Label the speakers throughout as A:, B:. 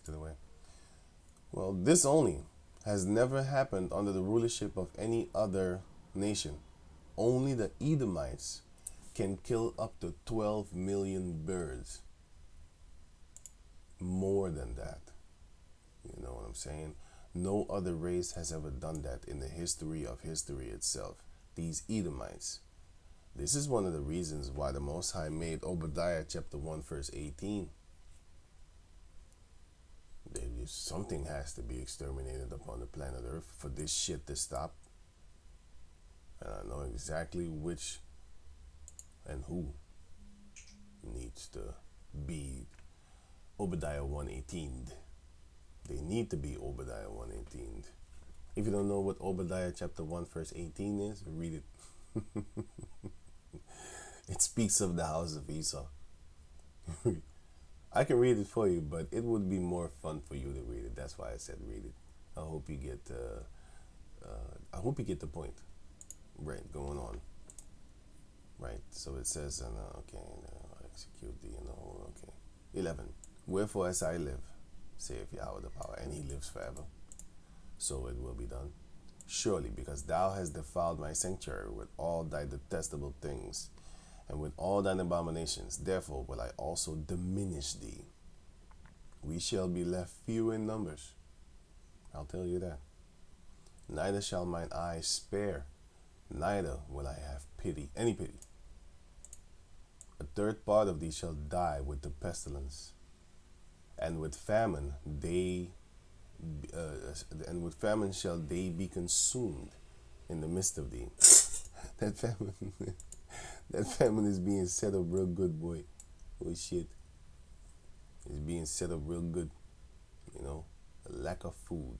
A: rejected away. Well, this only has never happened under the rulership of any other nation. Only the Edomites can kill up to 12 million birds. More than that. You know what I'm saying? No other race has ever done that in the history of history itself. These Edomites. This is one of the reasons why the Most High made Obadiah chapter 1 verse 18. Something has to be exterminated upon the planet Earth for this shit to stop. And I know exactly which and who needs to be Obadiah 118. They need to be Obadiah 118. If you don't know what Obadiah chapter 1 verse 18 is, read it. It speaks of the house of Esau. I can read it for you, but it would be more fun for you to read it. That's why I said read it. I hope you get the point. Right, going on. Right, so it says, execute the, okay. 11. Wherefore as I live, saith Yahweh the power, and he lives forever, so it will be done. Surely, because thou hast defiled my sanctuary with all thy detestable things, and with all thine abominations, therefore will I also diminish thee. We shall be left few in numbers. I'll tell you that. Neither shall mine eyes spare, neither will I have pity, any pity. A third part of thee shall die with the pestilence, and with famine shall they be consumed in the midst of thee. That famine is being set up real good, boy. Oh shit. It's being set up real good. A lack of food.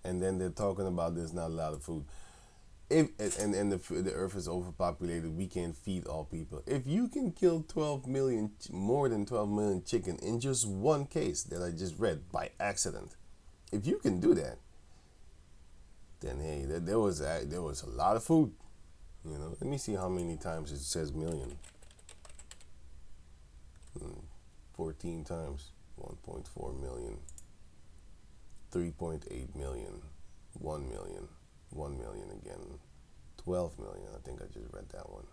A: And then they're talking about there's not a lot of food. The earth is overpopulated, we can't feed all people. If you can kill more than 12 million chicken in just one case that I just read by accident, if you can do that, then hey, there was a lot of food. Let me see how many times it says million. 14 times. 1.4 million. 3.8 million. 1 million. 1 million again. 12 million. I think I just read that one.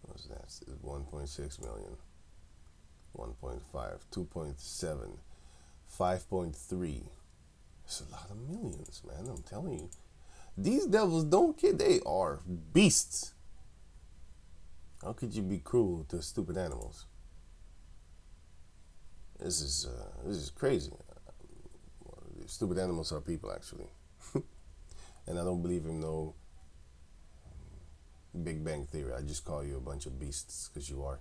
A: What was that? 1.6 million. 1.5. 2.7. 5.3. It's a lot of millions, man. I'm telling you. These devils don't kid. They are beasts. How could you be cruel to stupid animals? This is crazy. Stupid animals are people, actually. And I don't believe in no Big Bang Theory. I just call you a bunch of beasts because you are.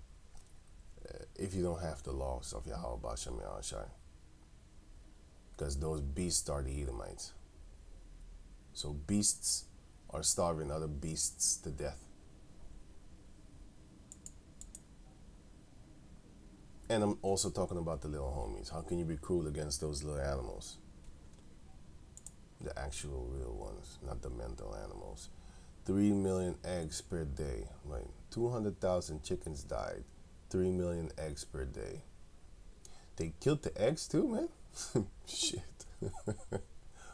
A: If you don't have the laws of Yahweh Bashem Yahshai. Because those beasts are the Edomites. So beasts are starving other beasts to death. And I'm also talking about the little homies. How can you be cruel against those little animals? The actual real ones, not the mental animals. 3 million eggs per day. Right. 200,000 chickens died. 3 million eggs per day. They killed the eggs too, man? Shit.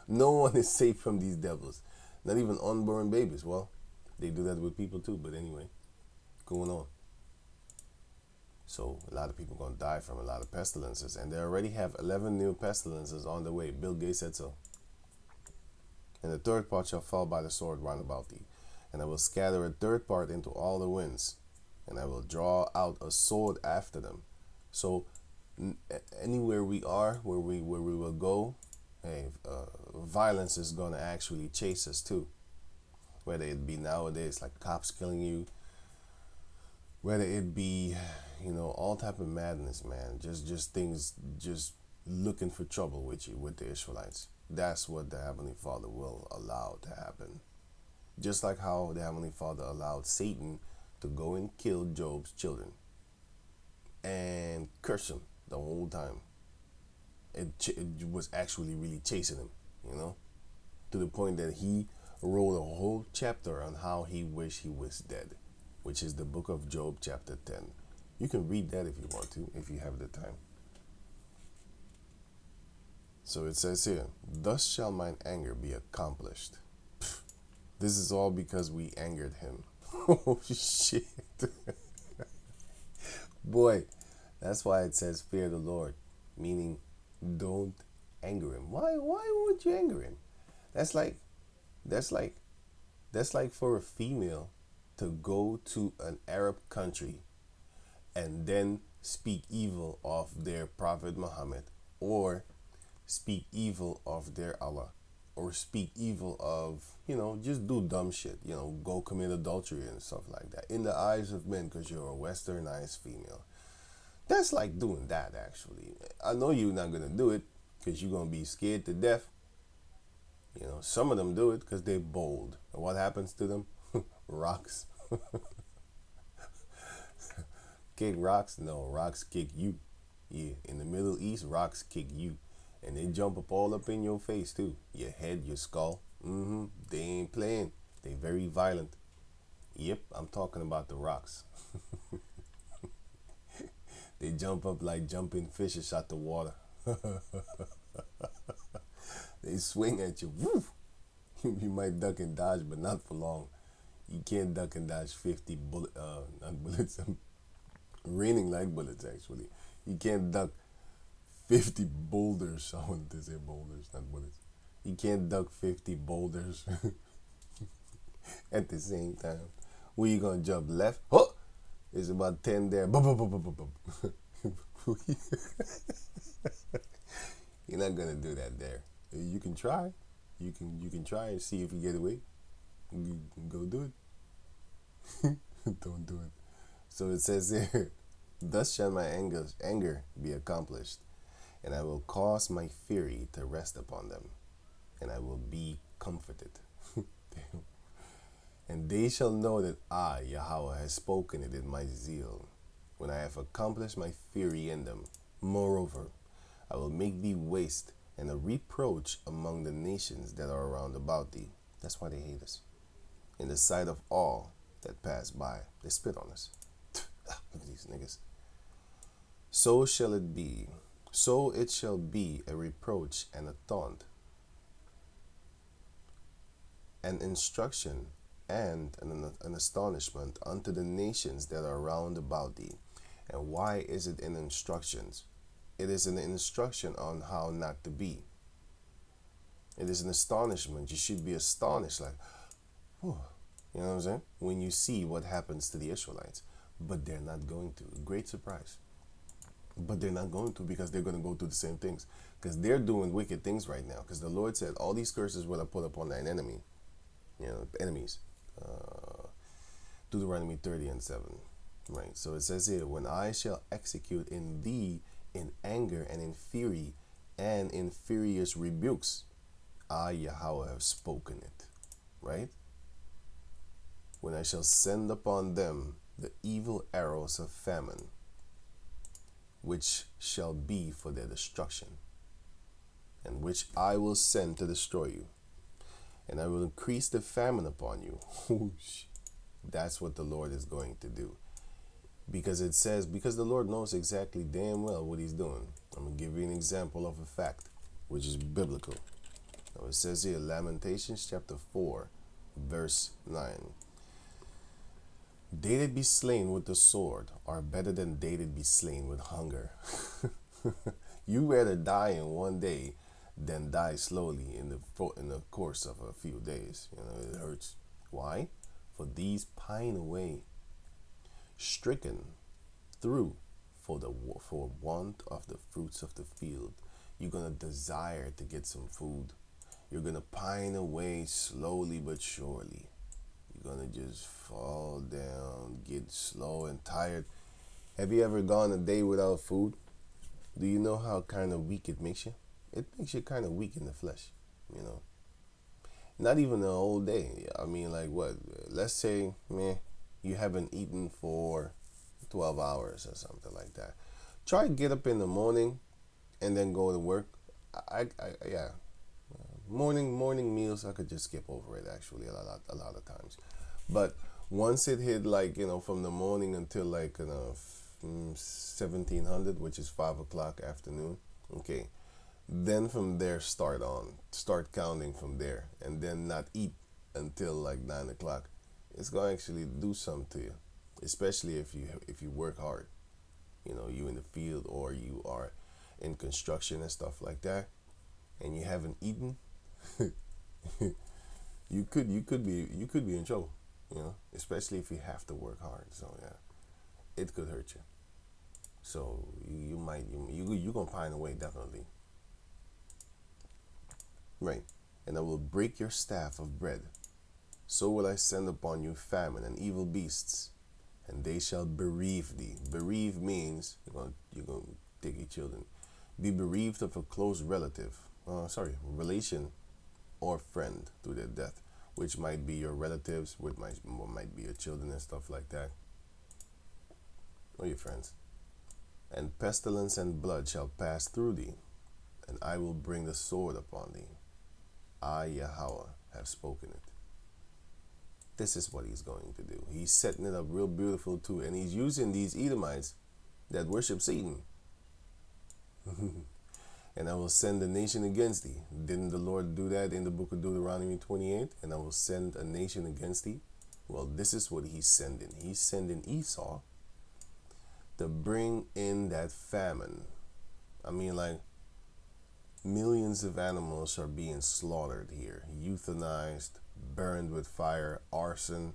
A: No one is safe from these devils. Not even unborn babies. Well, they do that with people too, but anyway. Going on. So a lot of people are going to die from a lot of pestilences. And they already have 11 new pestilences on the way. Bill Gates said so. And the third part shall fall by the sword round about thee. And I will scatter a third part into all the winds. And I will draw out a sword after them. So anywhere we are, where we will go, hey, violence is going to actually chase us too. Whether it be nowadays like cops killing you. Whether it be, all type of madness, man. Just things, just looking for trouble with you, with the Israelites. That's what the Heavenly Father will allow to happen. Just like how the Heavenly Father allowed Satan to go and kill Job's children. And curse him the whole time. It was actually really chasing him, to the point that he wrote a whole chapter on how he wished he was dead, which is the book of Job chapter 10. You can read that if you want to, if you have the time. So it says here, thus shall mine anger be accomplished. This is all because we angered him. Oh, shit. Boy, that's why it says fear the Lord, meaning don't anger him. Why would you anger him? That's like for a female to go to an Arab country and then speak evil of their Prophet Muhammad, or speak evil of their Allah, or speak evil of, just do dumb shit, go commit adultery and stuff like that in the eyes of men because you're a westernized female. That's like doing that, actually. I know you're not going to do it because you're going to be scared to death. Some of them do it because they're bold. And what happens to them? Rocks. Kick rocks? No, rocks kick you. Yeah, in the Middle East, rocks kick you. And they jump all up in your face, too. Your head, your skull. They ain't playing. They very violent. Yep, I'm talking about the rocks. They jump up like jumping fishes out the water. They swing at you. Woo! You might duck and dodge, but not for long. You can't duck and dodge 50 not bullets. Raining like bullets, actually. You can't duck 50 boulders. I wanted to say boulders, not bullets. You can't duck 50 boulders at the same time. Where you gonna jump left? Oh! There's about 10 there. You're not gonna do that there. You can try. You can try and see if you get away. You can go do it. Don't do it. So it says here, thus shall my anger be accomplished, and I will cause my fury to rest upon them, and I will be comforted. And they shall know that I, Yahweh, has spoken it in my zeal, when I have accomplished my fury in them. Moreover, I will make thee waste and a reproach among the nations that are around about thee. That's why they hate us. In the sight of all that pass by, they spit on us. Look at these niggas. So shall it be. So it shall be a reproach and a taunt, an instruction and an astonishment unto the nations that are round about thee. And why is it an instructions? It is an instruction on how not to be. It is an astonishment. You should be astonished, like, whew. You know what I'm saying? When you see what happens to the Israelites. But they're not going to. Great surprise. But they're not going to, because they're going to go through the same things. Because they're doing wicked things right now. Because the Lord said, all these curses will I put upon thine enemy. Enemies. Deuteronomy 30:7. Right. So it says here, when I shall execute in thee in anger and in fury and in furious rebukes, I, Yahweh, have spoken it. Right? When I shall send upon them the evil arrows of famine, which shall be for their destruction, and which I will send to destroy you, and I will increase the famine upon you. That's what the Lord is going to do. Because it says, because the Lord knows exactly damn well what he's doing. I'm going to give you an example of a fact, which is biblical. Now it says here, Lamentations chapter 4, verse 9. They that be slain with the sword are better than they that be slain with hunger. You rather die in one day than die slowly in the course of a few days. It hurts. Why? For these pine away, stricken through for want of the fruits of the field. You're gonna desire to get some food. You're gonna pine away slowly but surely. You're gonna just fall down, get slow and tired. Have you ever gone a day without food? Do you know how kind of weak it makes you? It makes you kind of weak in the flesh, Not even a whole day. I mean, like what? Let's say, you haven't eaten for 12 hours or something like that. Try to get up in the morning and then go to work. Morning meals, I could just skip over it actually a lot of times. But once it hit from the morning until 1700, which is 5 o'clock afternoon. Okay, then from there start counting from there, and then not eat until like 9 o'clock. It's going to actually do something to you, especially if you work hard. You in the field, or you are in construction and stuff like that, and you haven't eaten. you could be in trouble, especially if you have to work hard. So yeah, it could hurt you. So you gonna find a way, definitely. Right. And I will break your staff of bread. So will I send upon you famine and evil beasts, and they shall bereave thee. Bereave means you're gonna take your children. Be bereaved of a close relative. Relation or friend to their death, which might be your relatives, which might be your children and stuff like that, or your friends. And pestilence and blood shall pass through thee, and I will bring the sword upon thee. I, Yahweh, have spoken it. This is what he's going to do. He's setting it up real beautiful too, and he's using these Edomites that worship Satan. And I will send a nation against thee. Didn't the Lord do that in the book of Deuteronomy 28? And I will send a nation against thee. Well, this is what he's sending. He's sending Esau to bring in that famine. I mean, like, millions of animals are being slaughtered here. Euthanized, burned with fire, arson,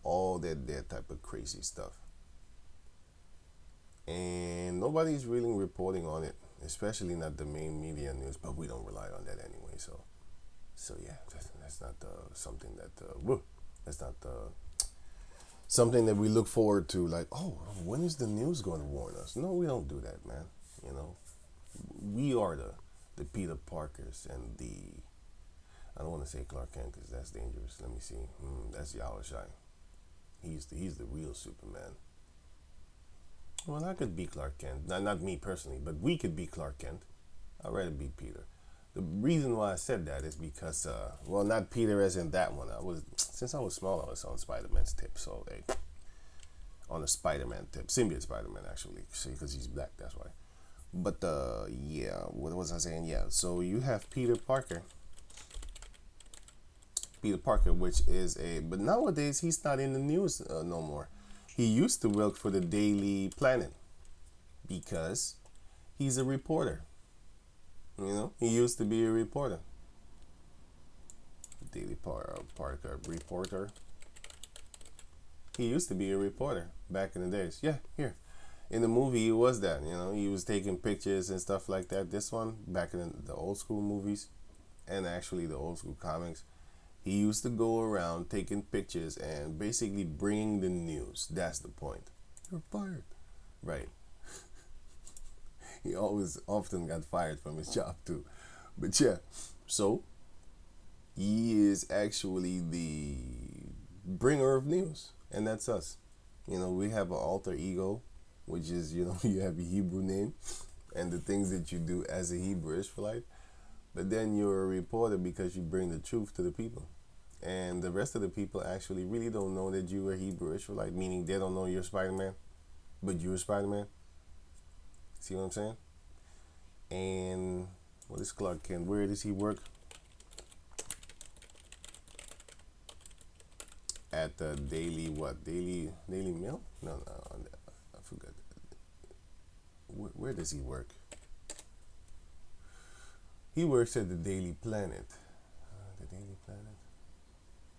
A: all that type of crazy stuff. And nobody's really reporting on it, especially not the main media news, but we don't rely on that anyway. So yeah, that's not something that we look forward to. Like, oh, when is the news going to warn us? No, we don't do that, man. We are the Peter Parkers and I don't want to say Clark Kent because that's dangerous. Let me see. That's Yahushai. He's the real Superman. Well, I could be Clark Kent. Not me personally, but we could be Clark Kent. I'd rather be Peter. The reason why I said that is because, not Peter as in that one. Since I was small, I was on Spider-Man's tip. So, on a Spider-Man tip. Symbiote Spider-Man, actually. Because he's black, that's why. But, what was I saying? Yeah, so you have Peter Parker. Peter Parker, which is but nowadays he's not in the news no more. He used to work for the Daily Planet because he's a reporter. He used to be a reporter. Daily Parker reporter. He used to be a reporter back in the days. Yeah, here. In the movie, he was that. He was taking pictures and stuff like that. This one, back in the old school movies, and actually the old school comics, he used to go around taking pictures and basically bringing the news. That's the point. You're fired. Right. He often got fired from his job too. But yeah, so he is actually the bringer of news. And that's us. We have an alter ego, which is, you have a Hebrew name and the things that you do as a Hebrew Israelite. But then you're a reporter because you bring the truth to the people. And the rest of the people actually really don't know that you're a Hebrew Israelite, meaning they don't know you're Spider-Man, but you're Spider-Man. See what I'm saying? And what is Clark Kent? Where does he work? At the Daily Mail? No, I forgot. Where does he work? He works at the Daily Planet. The Daily Planet?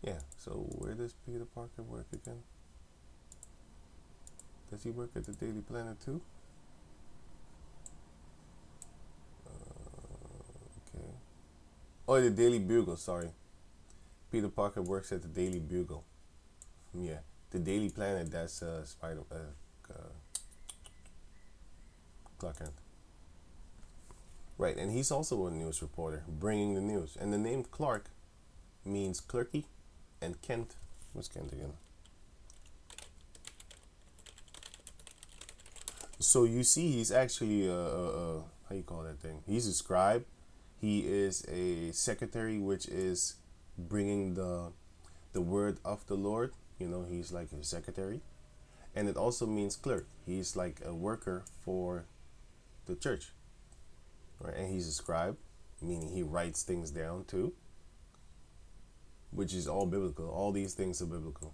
A: Yeah, so where does Peter Parker work again? Does he work at the Daily Planet too? Okay. Oh, the Daily Bugle, sorry. Peter Parker works at the Daily Bugle. Yeah, the Daily Planet, that's Clark Kent. Right, and he's also a news reporter, bringing the news. And the name Clark means clerky, and Kent, what's Kent again? So you see, he's actually how you call that thing? He's a scribe. He is a secretary, which is bringing the word of the Lord. He's like a secretary. And it also means clerk. He's like a worker for the church, right? And he's a scribe, meaning he writes things down too, which is all biblical. All these things are biblical,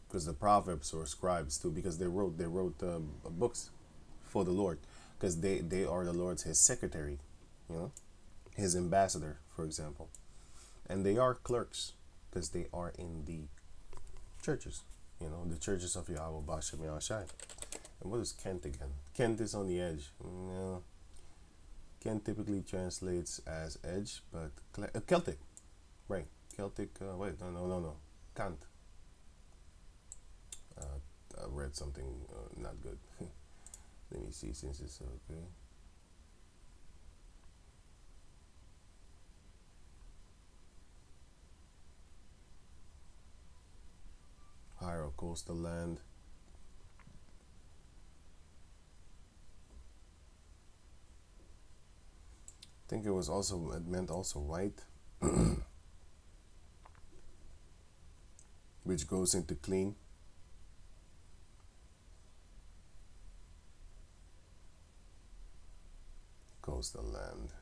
A: because the proverbs were scribes too, because they wrote books for the Lord, because they are the Lord's his secretary, his ambassador, for example, and they are clerks because they are in the churches, the churches of Yahweh Bashem Yahshai. And what is Kent again? Kent is on the edge. Kent typically translates as edge, but Celtic, right? Celtic. Wait, no. Kant. I read something not good. Let me see, since it's okay. Higher coastal land. I think it meant also white, which goes into clean. Coastal land.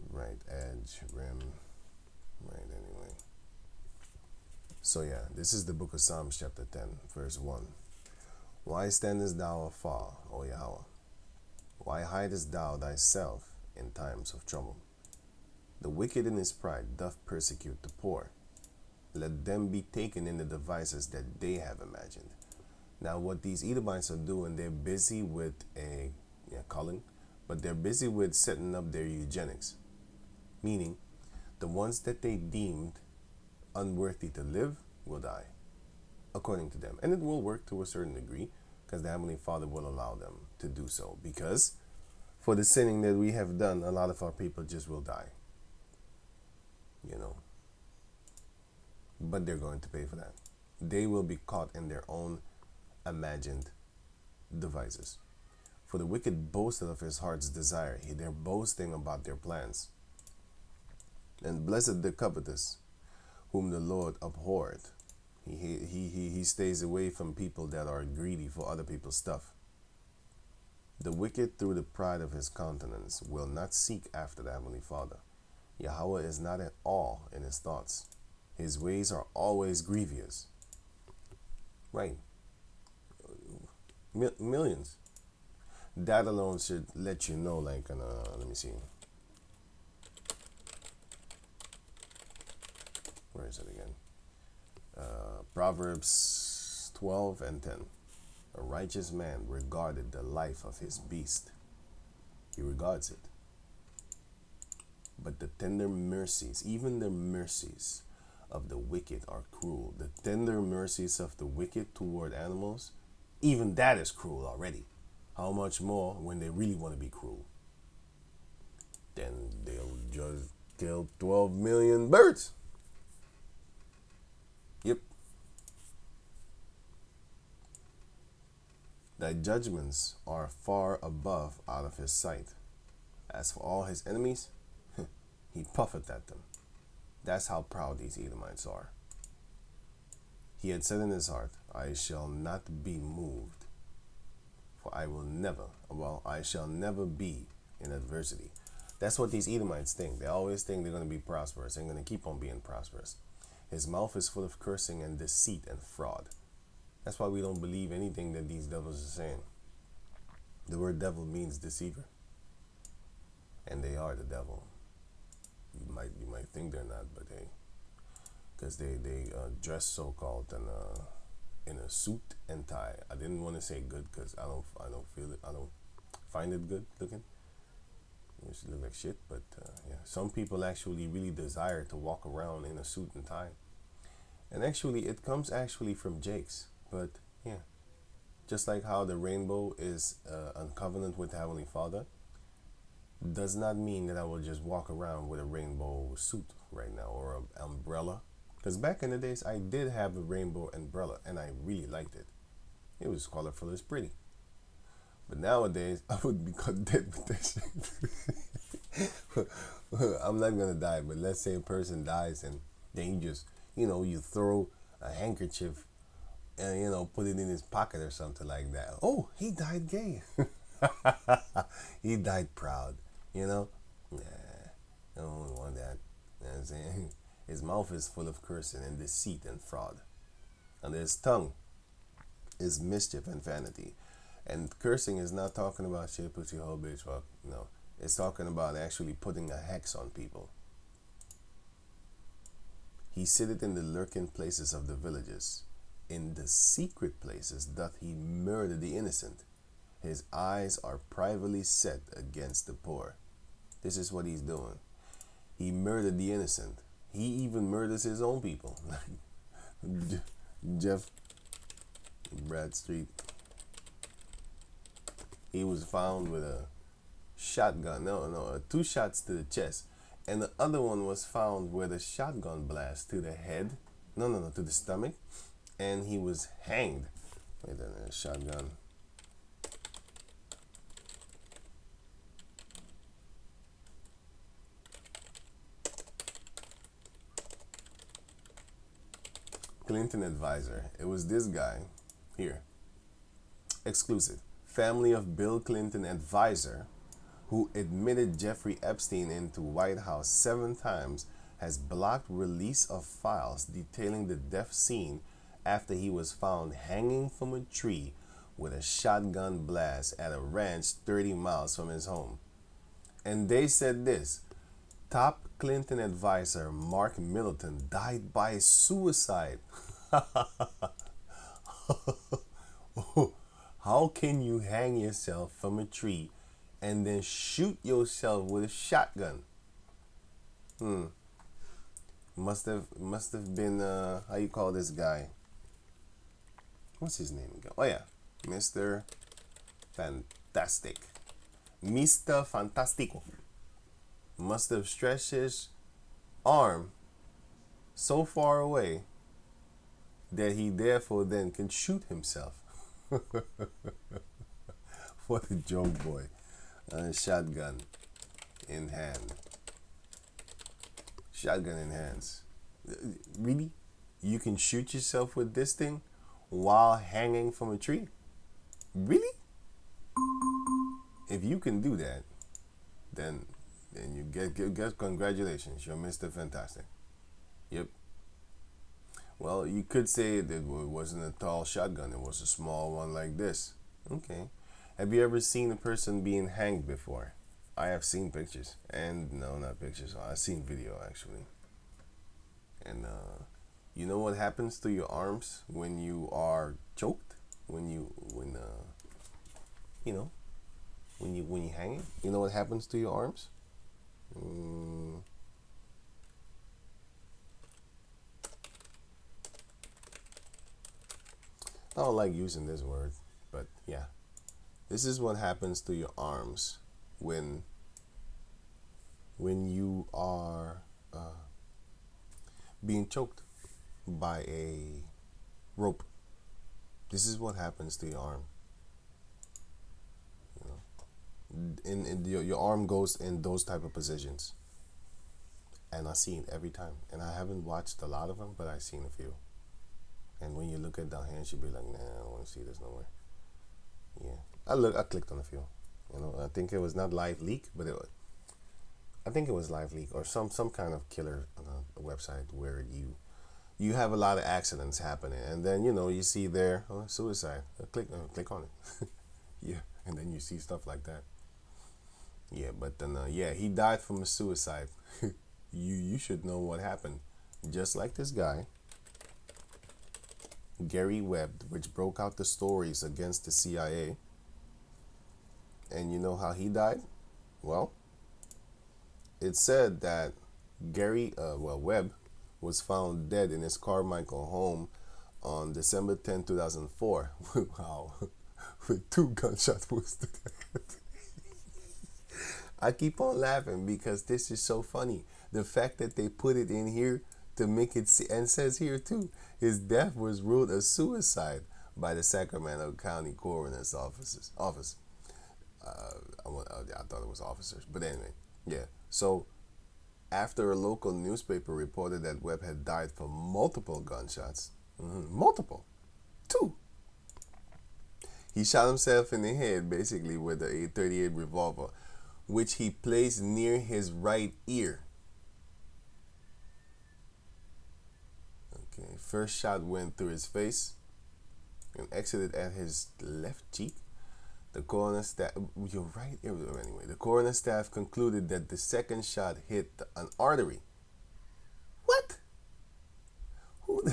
A: Right edge, rim. Right, anyway. So yeah, this is the book of Psalms chapter 10, verse 1. Why standest thou afar, O Yahweh? Why hidest thou thyself in times of trouble? The wicked in his pride doth persecute the poor. Let them be taken in the devices that they have imagined. Now what these Edomites are doing, they're busy with culling, but they're busy with setting up their eugenics. Meaning, the ones that they deemed unworthy to live will die, according to them. And it will work to a certain degree, because the Heavenly Father will allow them to do so. Because for the sinning that we have done, a lot of our people just will die. But they're going to pay for that. They will be caught in their own imagined devices. For the wicked boasted of his heart's desire. They're boasting about their plans. And blessed the covetous, whom the Lord abhorred. He stays away from people that are greedy for other people's stuff. The wicked, through the pride of his countenance, will not seek after the Heavenly Father. Yahweh is not at all in his thoughts. His ways are always grievous. Right. Millions. That alone should let you know, let me see. Where is it again? Proverbs 12 and 10. A righteous man regarded the life of his beast. He regards it. But the tender mercies, even the mercies of the wicked are cruel. The tender mercies of the wicked toward animals, even that is cruel already. How much more when they really want to be cruel? Then they'll just kill 12 million birds. Yep. Thy judgments are far above out of his sight. As for all his enemies, he puffeth at them. That's how proud these Edomites are. He had said in his heart, I shall not be moved, for I shall never be in adversity. That's what these Edomites think. They always think they're going to be prosperous and going to keep on being prosperous. His mouth is full of cursing and deceit and fraud. That's why we don't believe anything that these devils are saying. The word devil means deceiver. And they are the devil. You might think they're not, but hey. Because they dress so-called in a suit and tie. I didn't want to say good because I don't feel it. I don't find it good looking. It should look like shit, but yeah. Some people actually really desire to walk around in a suit and tie. And actually, it comes actually from Jake's. But yeah, just like how the rainbow is a covenant with the Heavenly Father, does not mean that I will just walk around with a rainbow suit right now or an umbrella. Because back in the days, I did have a rainbow umbrella, and I really liked it. It was colorful, it's pretty. But nowadays, I would be cut dead with that shit. I'm not going to die, but let's say a person dies, and then you just, you throw a handkerchief and put it in his pocket or something like that. Oh, he died gay. He died proud. Nah, I don't want that. You know what I'm saying? His mouth is full of cursing and deceit and fraud, and his tongue is mischief and vanity. And cursing is not talking about shit, put your whole bitch up. No, it's talking about actually putting a hex on people. He sitteth in the lurking places of the villages. In the secret places doth he murder the innocent. His eyes are privately set against the poor. This is what he's doing. He murdered the innocent. He even murders his own people. Jeff Bradstreet. He was found with a shotgun. No, 2 shots to the chest. And the other one was found with a shotgun blast to the head. No, to the stomach. And he was hanged with a shotgun. Clinton advisor. It was this guy here. Exclusive. Family of Bill Clinton advisor who admitted Jeffrey Epstein into White House 7 times has blocked release of files detailing the death scene after he was found hanging from a tree with a shotgun blast at a ranch 30 miles from his home. And they said this: top Clinton advisor Mark Middleton died by suicide. How can you hang yourself from a tree and then shoot yourself with a shotgun? Must have been how you call this guy? What's his name again? Oh yeah, Mr. Fantastic. Mr. Fantastico must have stretched his arm so far away that he therefore then can shoot himself. What a joke, boy. Shotgun in hand. Shotgun in hands. Really? You can shoot yourself with this thing while hanging from a tree? Really? If you can do that, then you get congratulations. You're Mr. Fantastic. Yep. Well, you could say that it wasn't a tall shotgun. It was a small one like this. Okay. Have you ever seen a person being hanged before? I have seen pictures. And no, not pictures. I've seen video, actually. And you know what happens to your arms when you are choked? When you hanging? You know what happens to your arms? I don't like using this word, but yeah. This is what happens to your arms when you are being choked by a rope. This is what happens to your arm. In your arm goes in those type of positions, and I see it every time. And I haven't watched a lot of them, but I've seen a few. And when you look at the hands, you'll be like, nah, I don't want to see this nowhere. Yeah, I clicked on a few. I think it was not Live Leak, but I think it was Live Leak or some kind of killer website where you have a lot of accidents happening, and then you see there suicide. Click on it. Yeah, and then you see stuff like that. Yeah, but then he died from a suicide. You should know what happened. Just like this guy, Gary Webb, which broke out the stories against the CIA. And you know how he died? Well, it said that Webb was found dead in his Carmichael home on December 10, 2004. Wow. With 2 gunshot wounds to the head. I keep on laughing because this is so funny. The fact that they put it in here to make it, and says here too, his death was ruled a suicide by the Sacramento County Coroner's Office. I thought it was officers, but anyway, yeah. So after a local newspaper reported that Webb had died from multiple gunshots, multiple, 2 He shot himself in the head basically with a 38 revolver, which he placed near his right ear. Okay, first shot went through his face and exited at his left cheek. The coroner staff, you're right. Anyway, the coroner staff concluded that the second shot hit an artery. What? Who?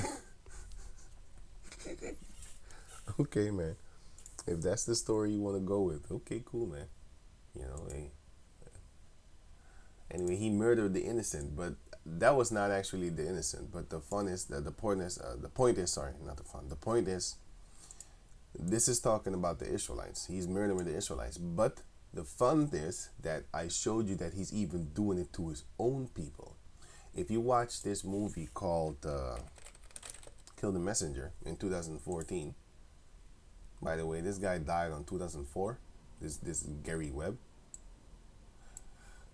A: Okay, man. If that's the story you want to go with, okay, cool, man. You know, hey. Anyway, he murdered the innocent, but that was not actually the innocent. But the fun is that the point is, sorry, not the fun. The point is, this is talking about the Israelites. He's murdering the Israelites. But the fun is that I showed you that he's even doing it to his own people. If you watch this movie called Kill the Messenger in 2014, by the way, this guy died on 2004, this Gary Webb.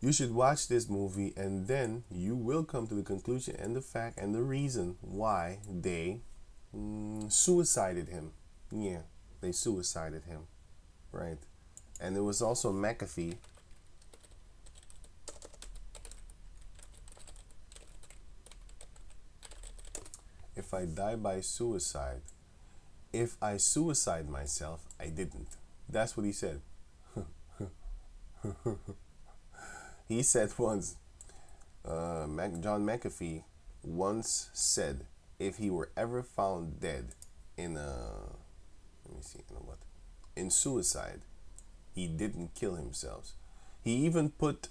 A: You should watch this movie and then you will come to the conclusion and the fact and the reason why they suicided him. Yeah, they suicided him, right? And it was also McAfee. If I die by suicide, if I suicide myself, I didn't. That's what he said. He said once, John McAfee once said, if he were ever found dead in in suicide, he didn't kill himself. He even put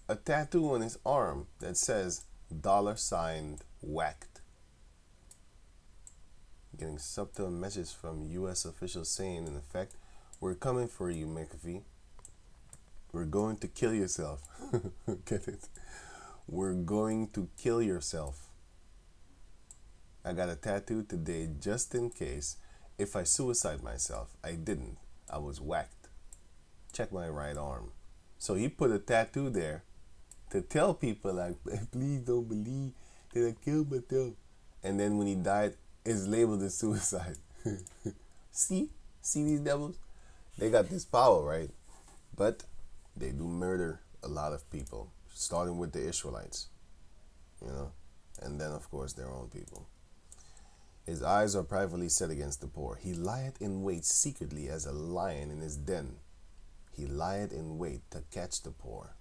A: a tattoo on his arm that says $ whacked. Getting subtle messages from U.S. officials saying, in effect, we're coming for you, McAfee. We're going to kill yourself. Get it? We're going to kill yourself. I got a tattoo today just in case. If I suicide myself, I didn't. I was whacked. Check my right arm. So he put a tattoo there to tell people, like, please don't believe that I killed myself. And then when he died, it's labeled as suicide. See these devils? They got this power, right? But they do murder a lot of people, starting with the Israelites, you know, and then of course their own people. His eyes are privately set against the poor. He lieth in wait secretly as a lion in his den. He lieth in wait to catch the poor.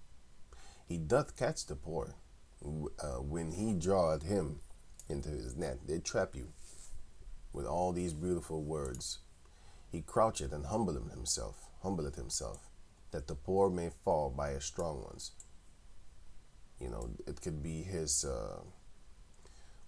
A: He doth catch the poor when he draweth him into his net. They trap you with all these beautiful words. He croucheth and humbleth himself, that the poor may fall by his strong ones. You know, it could be his,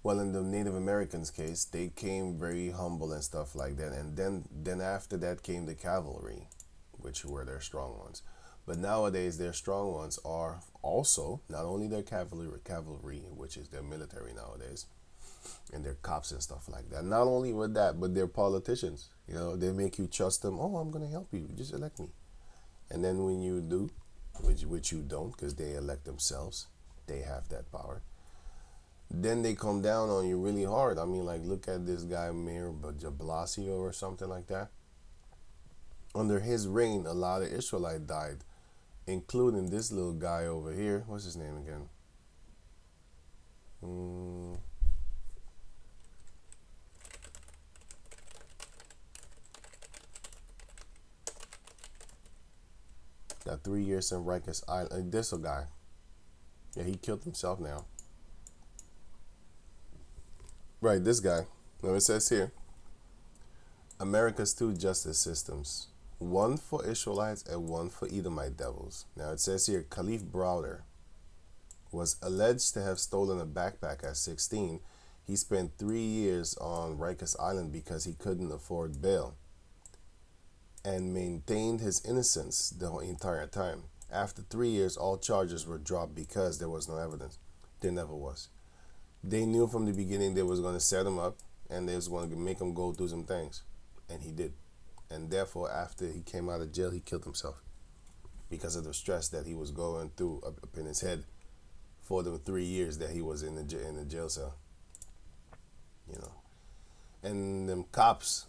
A: well, in the Native Americans' case, they came very humble and stuff like that. And then after that came the cavalry, which were their strong ones. But nowadays, their strong ones are also not only their cavalry, which is their military nowadays, and their cops and stuff like that. Not only with that, but they're politicians. You know, they make you trust them. Oh, I'm going to help you. Just elect me. And then when you do, which you don't, because they elect themselves, they have that power, then they come down on you really hard. I mean, like, look at this guy, Mayor de Blasio or something like that. Under his reign, a lot of Israelites died, including this little guy over here. What's his name again? Got 3 years in Rikers Island. This a guy. Yeah, he killed himself now. Right, this guy. Now it says here, America's two justice systems. One for Israelites and one for Edomite devils. Now it says here, Kalief Browder was alleged to have stolen a backpack at 16. He spent 3 years on Rikers Island because he couldn't afford bail, and maintained his innocence the entire time. After 3 years, all charges were dropped because there was no evidence. There never was. They knew from the beginning they was going to set him up and they was going to make him go through some things. And he did. And therefore, after he came out of jail, he killed himself because of the stress that he was going through up in his head for the 3 years that he was in the jail cell. You know. And them cops